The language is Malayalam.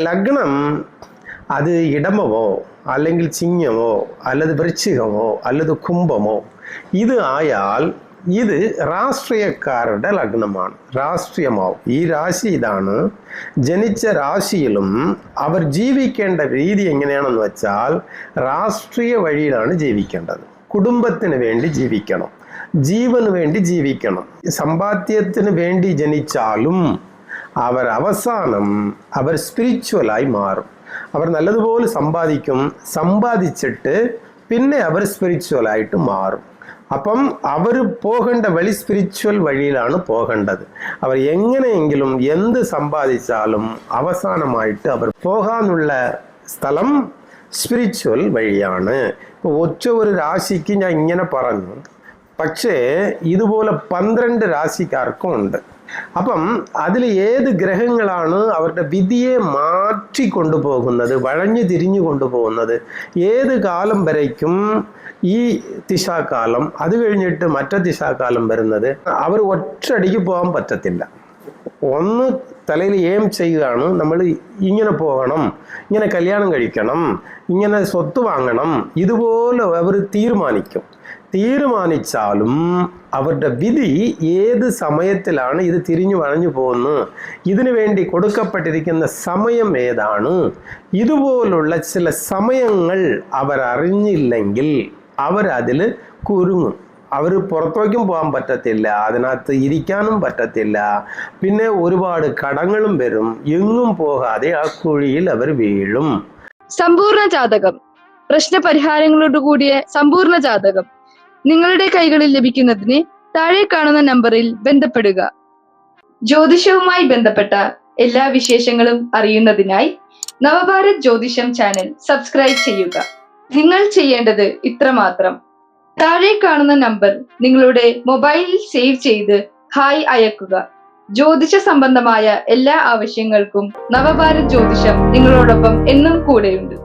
ലഗ്നം അത് ഇടമവോ അല്ലെങ്കിൽ ചിങ്ങമോ അല്ലത് വൃശ്ചികമോ അല്ലത് കുംഭമോ ഇത് ആയാൽ ഇത് രാഷ്ട്രീയക്കാരുടെ ലഗ്നമാണ്, രാഷ്ട്രീയമാവും. ഈ രാശി ഇതാണ്. ജനിച്ച രാശിയിലും അവർ ജീവിക്കേണ്ട രീതി എങ്ങനെയാണെന്ന് വെച്ചാൽ രാഷ്ട്രീയ വഴിയിലാണ് ജീവിക്കേണ്ടത്. കുടുംബത്തിന് വേണ്ടി ജീവിക്കണം, ജീവന് വേണ്ടി ജീവിക്കണം. സമ്പാദ്യത്തിന് വേണ്ടി ജനിച്ചാലും അവർ അവസാനം അവർ സ്പിരിച്വലായി മാറും. അവർ നല്ലതുപോലെ സമ്പാദിക്കും, സമ്പാദിച്ചിട്ട് പിന്നെ അവർ സ്പിരിച്വലായിട്ട് മാറും. അപ്പം അവർ പോകേണ്ട വഴി സ്പിരിച്വൽ വഴിയിലാണ് പോകേണ്ടത്. അവർ എങ്ങനെയെങ്കിലും എന്ത് സമ്പാദിച്ചാലും അവസാനമായിട്ട് അവർ പോകാനുള്ള സ്ഥലം സ്പിരിച്വൽ വഴിയാണ്. ഇപ്പോൾ ഒറ്റ ഒരു രാശിക്ക് ഞാൻ ഇങ്ങനെ പറഞ്ഞു, പക്ഷേ ഇതുപോലെ 12 രാശിക്കാർക്കും ഉണ്ട്. അപ്പം അതിൽ ഏത് ഗ്രഹങ്ങളാണ് അവരുടെ വിധിയെ മാറ്റി കൊണ്ടുപോകുന്നത്, വഴഞ്ഞു തിരിഞ്ഞു കൊണ്ടുപോകുന്നത്, ഏത് കാലം വരയ്ക്കും ഈ ദിശാകാലം, അത് കഴിഞ്ഞിട്ട് മറ്റേ ദിശാകാലം വരുന്നത്, അവർ ഒറ്റയടിക്ക് പോകാൻ പറ്റത്തില്ല. ഒന്ന് തലയിൽ എയിം ചെയ്യുകയാണ്, നമ്മൾ ഇങ്ങനെ പോകണം, ഇങ്ങനെ കല്യാണം കഴിക്കണം, ഇങ്ങനെ സ്വത്ത് വാങ്ങണം, ഇതുപോലെ അവർ തീരുമാനിച്ചാലും അവരുടെ വിധി ഏത് സമയത്തിലാണ് ഇത് തിരിഞ്ഞു വഴഞ്ഞു പോകുന്നത്, ഇതിനു വേണ്ടി കൊടുക്കപ്പെട്ടിരിക്കുന്ന സമയം ഏതാണ്, ഇതുപോലുള്ള ചില സമയങ്ങൾ അവർ അറിഞ്ഞില്ലെങ്കിൽ അവരതിൽ കുരുങ്ങും. അവർ പുറത്തേക്കും പോകാൻ പറ്റത്തില്ല, അതിനകത്ത് ഇരിക്കാനും പറ്റത്തില്ല, പിന്നെ ഒരുപാട് കടങ്ങളും വരും, എങ്ങും പോകാതെ ആ കുഴിയിൽ അവർ വീഴും. സമ്പൂർണ്ണ ജാതകം, പ്രശ്നപരിഹാരങ്ങളോട് കൂടിയ സമ്പൂർണ്ണ ജാതകം നിങ്ങളുടെ കൈകളിൽ ലഭിക്കുന്നതിന് താഴെ കാണുന്ന നമ്പറിൽ ബന്ധപ്പെടുക. ജ്യോതിഷവുമായി ബന്ധപ്പെട്ട എല്ലാ വിശേഷങ്ങളും അറിയുന്നതിനായി നവഭാരത് ജ്യോതിഷം ചാനൽ സബ്സ്ക്രൈബ് ചെയ്യുക. നിങ്ങൾ ചെയ്യേണ്ടത് ഇത്രമാത്രം: താഴെ കാണുന്ന നമ്പർ നിങ്ങളുടെ മൊബൈലിൽ സേവ് ചെയ്ത് ഹായ് അയക്കുക. ജ്യോതിഷ സംബന്ധമായ എല്ലാ ആവശ്യങ്ങൾക്കും നവഭാരത് ജ്യോതിഷം നിങ്ങളോടൊപ്പം എന്നും കൂടെയുണ്ട്.